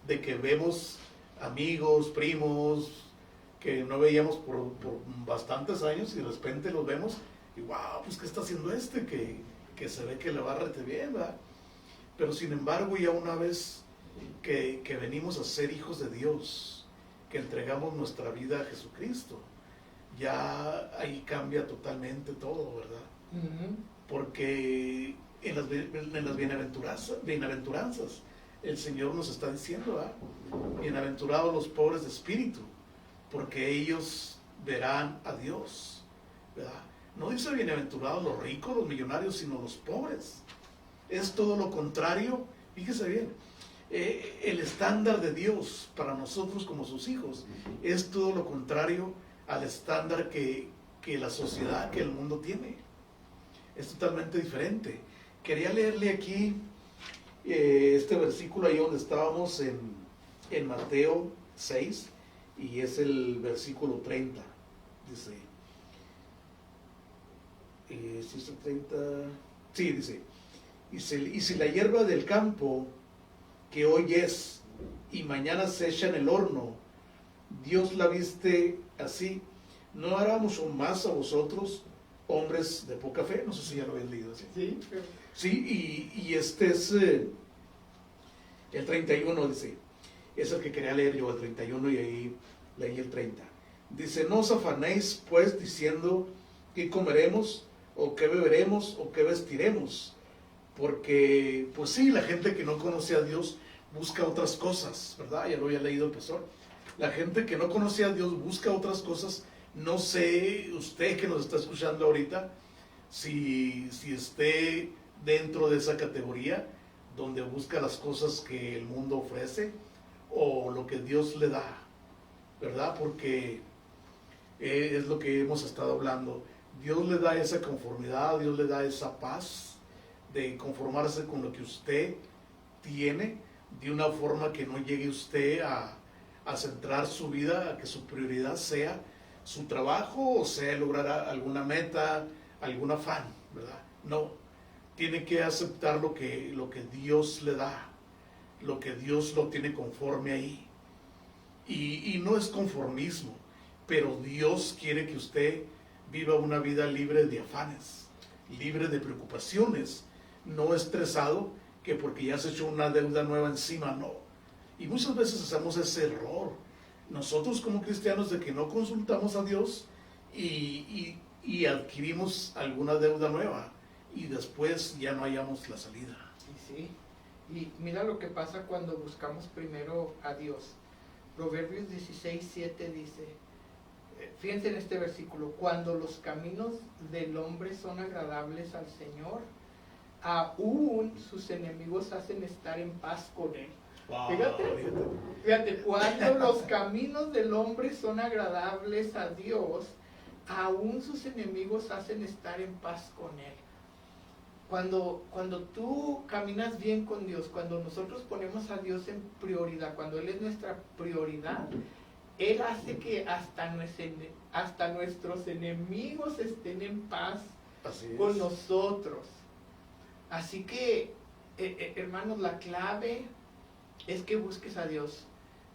De que vemos amigos, primos, que no veíamos por bastantes años y de repente los vemos y wow, pues ¿qué está haciendo este? Que se ve que le va rete bien, ¿verdad? Pero sin embargo, ya una vez que venimos a ser hijos de Dios, que entregamos nuestra vida a Jesucristo, ya ahí cambia totalmente todo, ¿verdad? Porque en las bienaventuranzas el Señor nos está diciendo, ¿verdad? Bienaventurados los pobres de espíritu, porque ellos verán a Dios, ¿verdad? No dice bienaventurados los ricos, los millonarios, sino los pobres. Es todo lo contrario. Fíjese bien, el estándar de Dios para nosotros como sus hijos es todo lo contrario al estándar que la sociedad, que el mundo tiene. Es totalmente diferente. Quería leerle aquí este versículo ahí donde estábamos en Mateo 6, y es el versículo 30. Dice, ¿sí es el 30? Sí, dice, y si la hierba del campo que hoy es y mañana se echa en el horno, Dios la viste así, ¿no hará mucho más a vosotros, hombres de poca fe? No sé si ya lo habían leído así. Sí, Sí, y este es el 31, dice, es el que quería leer yo, el 31, y ahí leí el 30. Dice, no os afanéis pues diciendo qué comeremos, o qué beberemos, o qué vestiremos, porque pues sí, la gente que no conoce a Dios busca otras cosas, ¿verdad? Ya lo había leído el pastor. La gente que no conoce a Dios busca otras cosas. No sé, usted que nos está escuchando ahorita, si esté dentro de esa categoría donde busca las cosas que el mundo ofrece o lo que Dios le da, ¿verdad? Porque es lo que hemos estado hablando. Dios le da esa conformidad, Dios le da esa paz de conformarse con lo que usted tiene, de una forma que no llegue usted a centrar su vida, a que su prioridad sea su trabajo o sea lograr alguna meta, algún afán, ¿verdad? No, tiene que aceptar lo que Dios le da, lo que Dios lo tiene conforme ahí. Y no es conformismo, pero Dios quiere que usted viva una vida libre de afanes, libre de preocupaciones, no estresado, que porque ya se echó una deuda nueva encima, no. Y muchas veces hacemos ese error, nosotros como cristianos, de que no consultamos a Dios y adquirimos alguna deuda nueva y después ya no hallamos la salida. Y sí, y mira lo que pasa cuando buscamos primero a Dios. Proverbios 16:7 dice, fíjense en este versículo, cuando los caminos del hombre son agradables al Señor, aún sus enemigos hacen estar en paz con él. Wow, Fíjate, cuando los caminos del hombre son agradables a Dios, aún sus enemigos hacen estar en paz con él. Cuando tú caminas bien con Dios, cuando nosotros ponemos a Dios en prioridad, cuando Él es nuestra prioridad, Él hace que hasta nuestros enemigos estén en paz con nosotros. Así que, hermanos, la clave es que busques a Dios.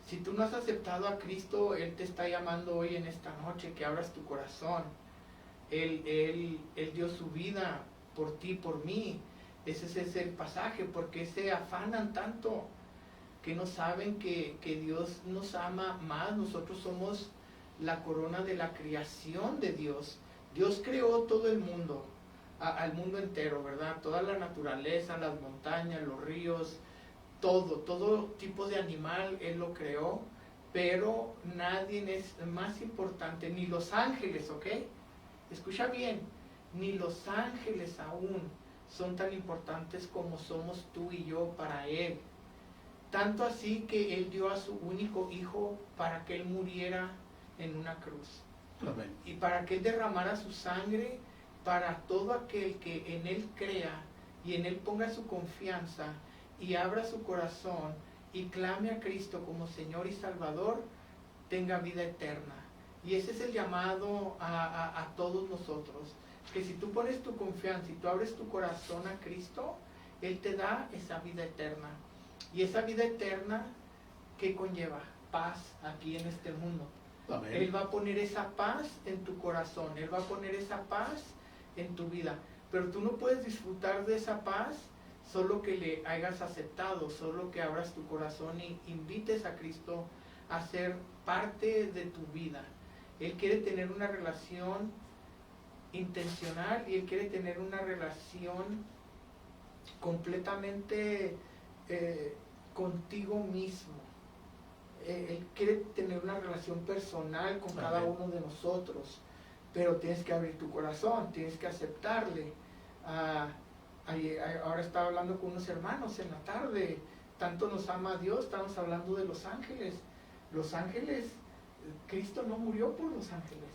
Si tú no has aceptado a Cristo, Él te está llamando hoy en esta noche, que abras tu corazón. Él dio su vida por ti, por mí. Ese es el pasaje, porque se afanan tanto que no saben que Dios nos ama más. Nosotros somos la corona de la creación de Dios. Dios creó todo el mundo, al mundo entero, ¿verdad? Toda la naturaleza, las montañas, los ríos, todo tipo de animal Él lo creó, pero nadie es más importante, ni los ángeles, ¿ok? Escucha bien, ni los ángeles aún son tan importantes como somos tú y yo para Él. Tanto así que Él dio a su único hijo para que Él muriera en una cruz. Amén. Y para que Él derramara su sangre para todo aquel que en Él crea y en Él ponga su confianza y abra su corazón y clame a Cristo como Señor y Salvador, tenga vida eterna. Y ese es el llamado a todos nosotros, que si tú pones tu confianza y tú abres tu corazón a Cristo, Él te da esa vida eterna. Y esa vida eterna, ¿qué conlleva? Paz aquí en este mundo. Amén. Él va a poner esa paz en tu corazón, Él va a poner esa paz en tu vida. Pero tú no puedes disfrutar de esa paz solo que le hayas aceptado, solo que abras tu corazón y invites a Cristo a ser parte de tu vida. Él quiere tener una relación intencional y Él quiere tener una relación completamente contigo mismo. Él quiere tener una relación personal con cada Amén. uno de nosotros, pero tienes que abrir tu corazón, tienes que aceptarle. Ahora estaba hablando con unos hermanos en la tarde, tanto nos ama Dios, estamos hablando de los ángeles. Los ángeles, Cristo no murió por los ángeles.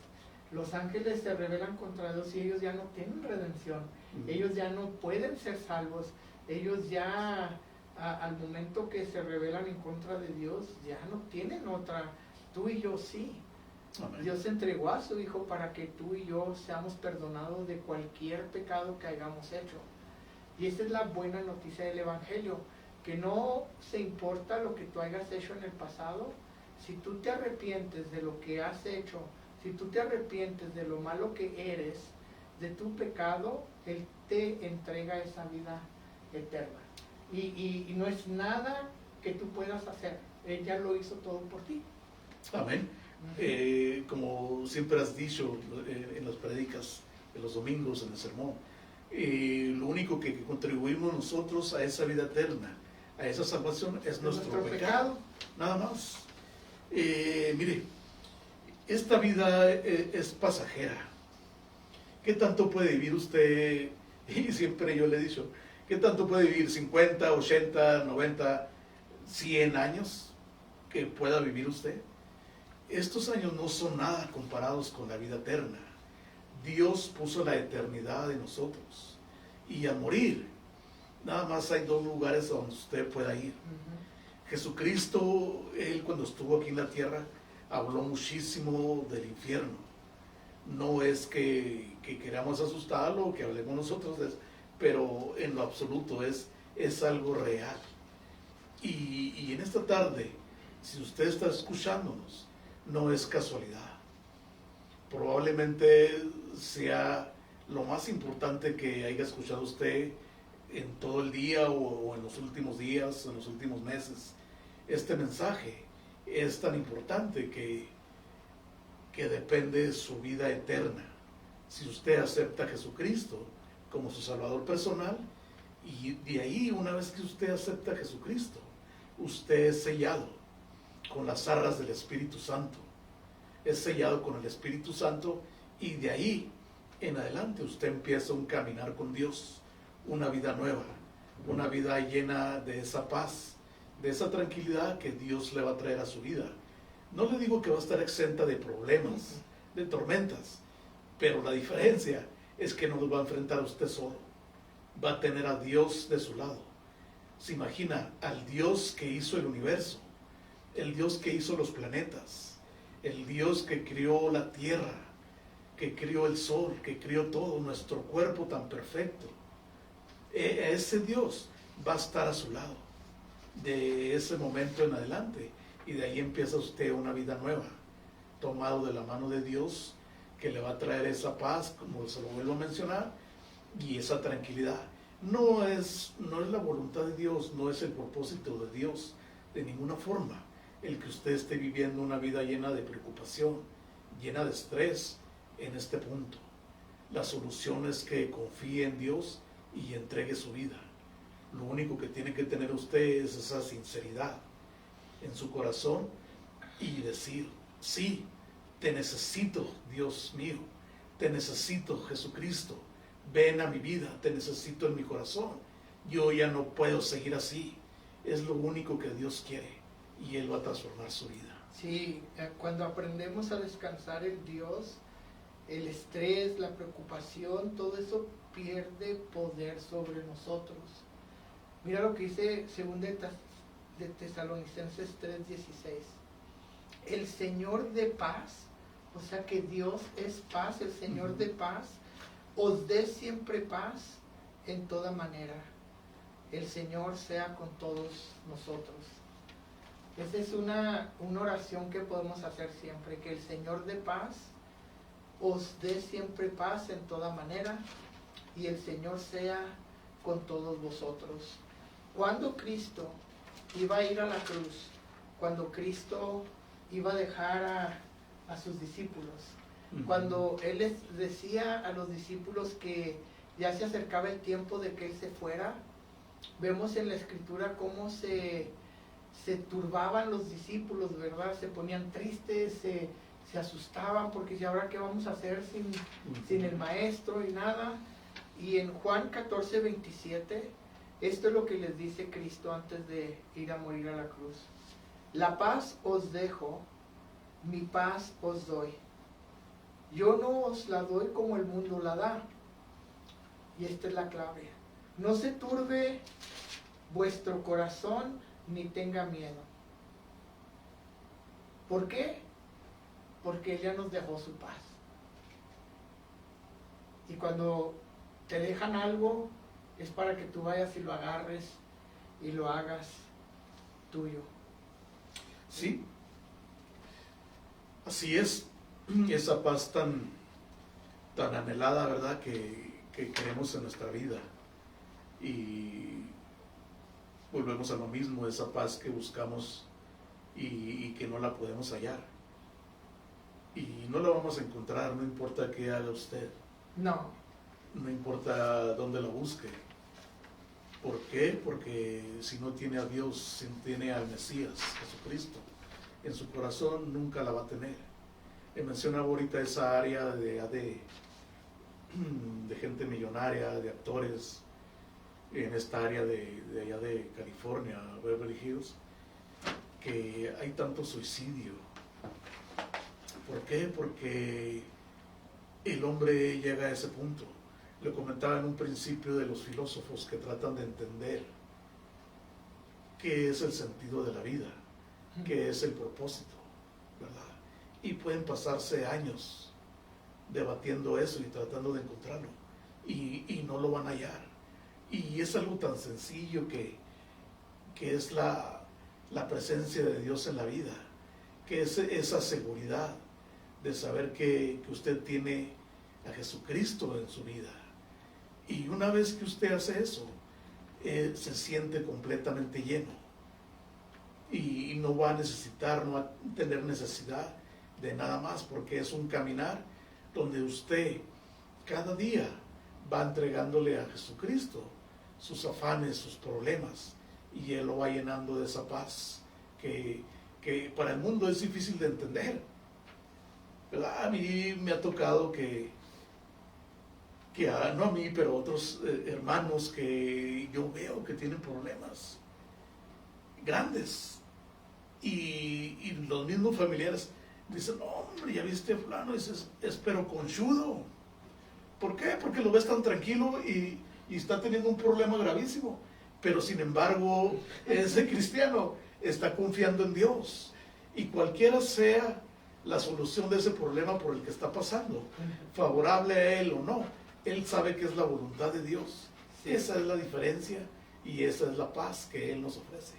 Los ángeles se rebelan contra Dios y ellos ya no tienen redención. Ellos ya no pueden ser salvos. Ellos ya, al momento que se rebelan en contra de Dios, ya no tienen otra. Tú y yo sí. Amén. Dios entregó a su Hijo para que tú y yo seamos perdonados de cualquier pecado que hayamos hecho. Y esa es la buena noticia del Evangelio, que no se importa lo que tú hayas hecho en el pasado. Si tú te arrepientes de lo que has hecho, si tú te arrepientes de lo malo que eres, de tu pecado, Él te entrega esa vida eterna. Y no es nada que tú puedas hacer. Él ya lo hizo todo por ti. Amén. Como siempre has dicho en las predicas, en los domingos, en el sermón, lo único que contribuimos nosotros a esa vida eterna, a esa salvación, es nuestro pecado. Nada más. Mire, esta vida es pasajera. ¿Qué tanto puede vivir usted? Y siempre yo le he dicho, ¿qué tanto puede vivir? ¿50, 80, 90, 100 años que pueda vivir usted? Estos años no son nada comparados con la vida eterna. Dios puso la eternidad en nosotros. Y al morir, nada más hay dos lugares a donde usted pueda ir. Jesucristo, Él cuando estuvo aquí en la tierra, habló muchísimo del infierno. No es que queramos asustarlo o que hablemos nosotros de eso, pero en lo absoluto es algo real. Y en esta tarde, si usted está escuchándonos, no es casualidad. Probablemente sea lo más importante que haya escuchado usted en todo el día o en los últimos días, en los últimos meses. Este mensaje es tan importante que depende de su vida eterna. Si usted acepta a Jesucristo como su Salvador personal, y de ahí, una vez que usted acepta a Jesucristo, usted es sellado con las arras del Espíritu Santo. Es sellado con el Espíritu Santo y de ahí en adelante usted empieza un caminar con Dios, una vida nueva, una vida llena de esa paz, de esa tranquilidad que Dios le va a traer a su vida. No le digo que va a estar exenta de problemas, de tormentas, pero la diferencia es que no los va a enfrentar a usted solo. Va a tener a Dios de su lado. Se imagina al Dios que hizo el universo, el Dios que hizo los planetas, el Dios que crió la tierra, que crió el sol, que crió todo, nuestro cuerpo tan perfecto. Ese Dios va a estar a su lado de ese momento en adelante, y de ahí empieza usted una vida nueva, tomado de la mano de Dios, que le va a traer esa paz, como se lo vuelvo a mencionar, y esa tranquilidad. No es la voluntad de Dios, no es el propósito de Dios de ninguna forma el que usted esté viviendo una vida llena de preocupación, llena de estrés en este punto. La solución es que confíe en Dios y entregue su vida. Lo único que tiene que tener usted es esa sinceridad en su corazón y decir: sí, te necesito, Dios mío, te necesito, Jesucristo, ven a mi vida, te necesito en mi corazón, yo ya no puedo seguir así. Es lo único que Dios quiere y Él va a transformar su vida. Sí, cuando aprendemos a descansar en Dios, el estrés, la preocupación, todo eso pierde poder sobre nosotros. Mira lo que dice 2 de Tesalonicenses 3:16. El Señor de paz, o sea que Dios es paz, el Señor de paz, os dé siempre paz en toda manera. El Señor sea con todos nosotros. Esa es una oración que podemos hacer siempre, que el Señor de paz os dé siempre paz en toda manera y el Señor sea con todos vosotros. Cuando Cristo iba a ir a la cruz, cuando Cristo iba a dejar a sus discípulos, cuando Él les decía a los discípulos que ya se acercaba el tiempo de que Él se fuera, vemos en la Escritura cómo se turbaban los discípulos, ¿verdad? Se ponían tristes, se asustaban porque ¿y ahora qué vamos a hacer sin el Maestro y nada? Y en Juan 14:27, esto es lo que les dice Cristo antes de ir a morir a la cruz. La paz os dejo, mi paz os doy. Yo no os la doy como el mundo la da. Y esta es la clave. No se turbe vuestro corazón ni tenga miedo. ¿Por qué? Porque Él ya nos dejó su paz. Y cuando te dejan algo, es para que tú vayas y lo agarres y lo hagas tuyo. Sí, así es. Esa paz tan anhelada, ¿verdad?, que queremos en nuestra vida. Y volvemos a lo mismo, esa paz que buscamos y que no la podemos hallar. Y no la vamos a encontrar, no importa qué haga usted. No. No importa dónde la busque. ¿Por qué? Porque si no tiene a Dios, si no tiene al Mesías, Jesucristo, en su corazón nunca la va a tener. Le mencionaba ahorita esa área de gente millonaria, de actores, en esta área de allá de California, Beverly Hills, que hay tanto suicidio. ¿Por qué? Porque el hombre llega a ese punto. Le comentaba en un principio de los filósofos que tratan de entender qué es el sentido de la vida, qué es el propósito, ¿verdad? Y pueden pasarse años debatiendo eso y tratando de encontrarlo y no lo van a hallar. Y es algo tan sencillo que es la presencia de Dios en la vida, que es esa seguridad de saber que usted tiene a Jesucristo en su vida. Y una vez que usted hace eso, se siente completamente lleno y no va a necesitar, no va a tener necesidad de nada más, porque es un caminar donde usted cada día va entregándole a Jesucristo sus afanes, sus problemas, y Él lo va llenando de esa paz que para el mundo es difícil de entender, ¿verdad? A mí me ha tocado que no a mí, pero a otros hermanos que yo veo que tienen problemas grandes, y los mismos familiares dicen: no, hombre, ya viste a fulano, es pero conchudo. ¿Por qué? Porque lo ves tan tranquilo y está teniendo un problema gravísimo, pero sin embargo ese cristiano está confiando en Dios, y cualquiera sea la solución de ese problema por el que está pasando, favorable a él o no, él sabe que es la voluntad de Dios. Sí. Esa es la diferencia y esa es la paz que Él nos ofrece.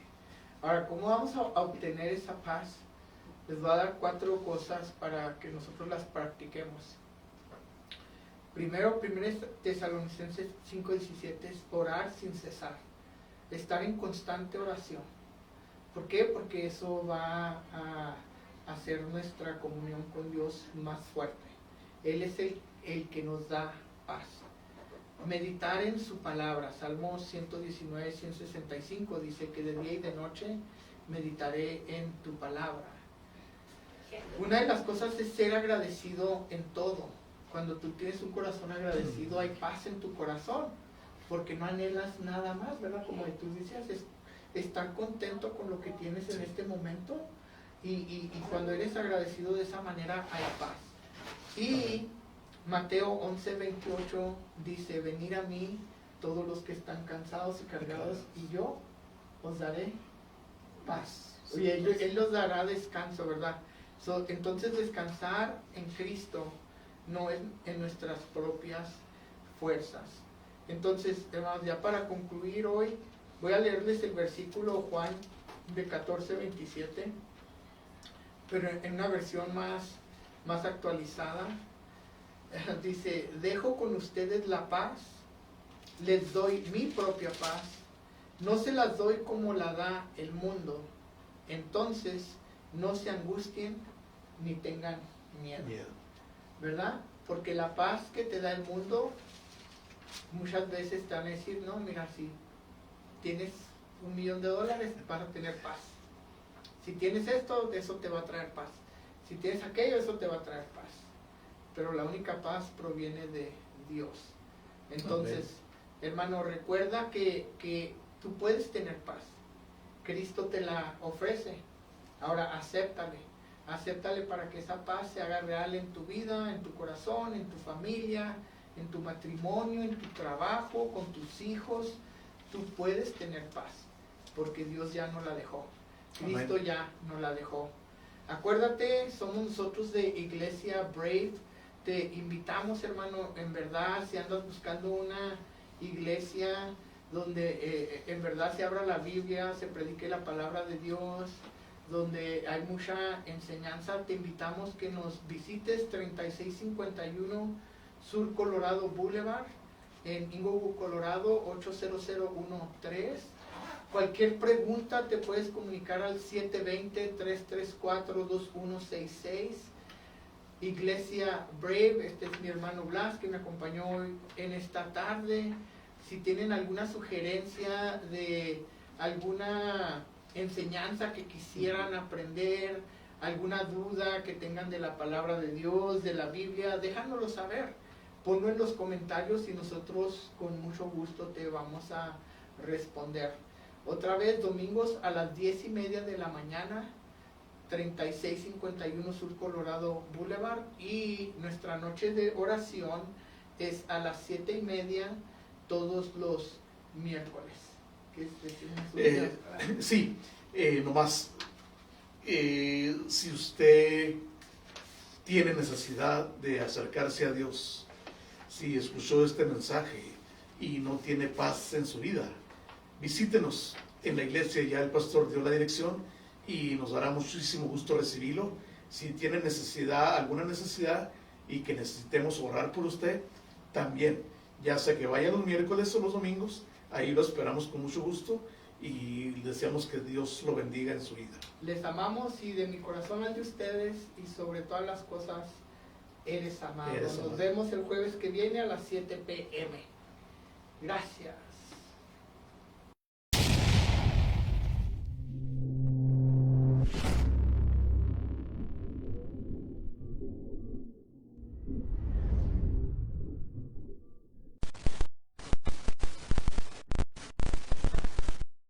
Ahora, ¿cómo vamos a obtener esa paz? Les voy a dar 4 cosas para que nosotros las practiquemos. Primero, 1 Tesalonicenses 5:17 es orar sin cesar, estar en constante oración. ¿Por qué? Porque eso va a hacer nuestra comunión con Dios más fuerte. Él es el que nos da paz. Meditar en su palabra. Salmo 119, 165 dice que de día y de noche meditaré en tu palabra. Una de las cosas es ser agradecido en todo. Cuando tú tienes un corazón agradecido, hay paz en tu corazón, porque no anhelas nada más, ¿verdad? Como tú decías, es estar contento con lo que tienes en este momento, y cuando eres agradecido de esa manera, hay paz. Y Mateo 11:28 dice: venid a mí todos los que están cansados y cargados, y yo os daré paz. Oye, Él nos dará descanso, ¿verdad? Entonces descansar en Cristo no es en nuestras propias fuerzas. Entonces, hermanos, ya para concluir hoy, voy a leerles el versículo Juan de 14:27, pero en una versión más actualizada. Dice: dejo con ustedes la paz, les doy mi propia paz, no se las doy como la da el mundo. Entonces no se angustien ni tengan miedo. ¿Verdad? Porque la paz que te da el mundo, muchas veces te van a decir: no, mira, si tienes $1,000,000 vas a tener paz. Si tienes esto, eso te va a traer paz. Si tienes aquello, eso te va a traer paz. Pero la única paz proviene de Dios. Entonces, hermano, recuerda que tú puedes tener paz. Cristo te la ofrece. Ahora, acéptale para que esa paz se haga real en tu vida, en tu corazón, en tu familia, en tu matrimonio, en tu trabajo, con tus hijos. Tú puedes tener paz, porque Dios ya no la dejó. Cristo ya no la dejó. Acuérdate, somos nosotros de Iglesia Brave. Te invitamos, hermano, en verdad, si andas buscando una iglesia donde en verdad se abra la Biblia, se predique la palabra de Dios, donde hay mucha enseñanza, te invitamos que nos visites 3651 Sur Colorado Boulevard, en Inglewood, Colorado, 80013. Cualquier pregunta te puedes comunicar al 720-334-2166. Iglesia Brave, este es mi hermano Blas, que me acompañó hoy en esta tarde. Si tienen alguna sugerencia de alguna enseñanza que quisieran aprender, alguna duda que tengan de la palabra de Dios, de la Biblia, déjanoslo saber. Ponlo en los comentarios y nosotros con mucho gusto te vamos a responder. Otra vez, domingos a las 10:30 de la mañana, 3651 Sur Colorado Boulevard, y nuestra noche de oración es a las 7:30 todos los miércoles. Sí, nomás, si usted tiene necesidad de acercarse a Dios, si escuchó este mensaje y no tiene paz en su vida, visítenos en la iglesia. Ya el pastor dio la dirección y nos dará muchísimo gusto recibirlo. Si tiene necesidad, alguna necesidad, y que necesitemos orar por usted, también, ya sea que vaya los miércoles o los domingos, ahí lo esperamos con mucho gusto y deseamos que Dios lo bendiga en su vida. Les amamos, y de mi corazón al de ustedes, y sobre todas las cosas, eres amado. Nos vemos el jueves que viene a las 7 p.m. Gracias.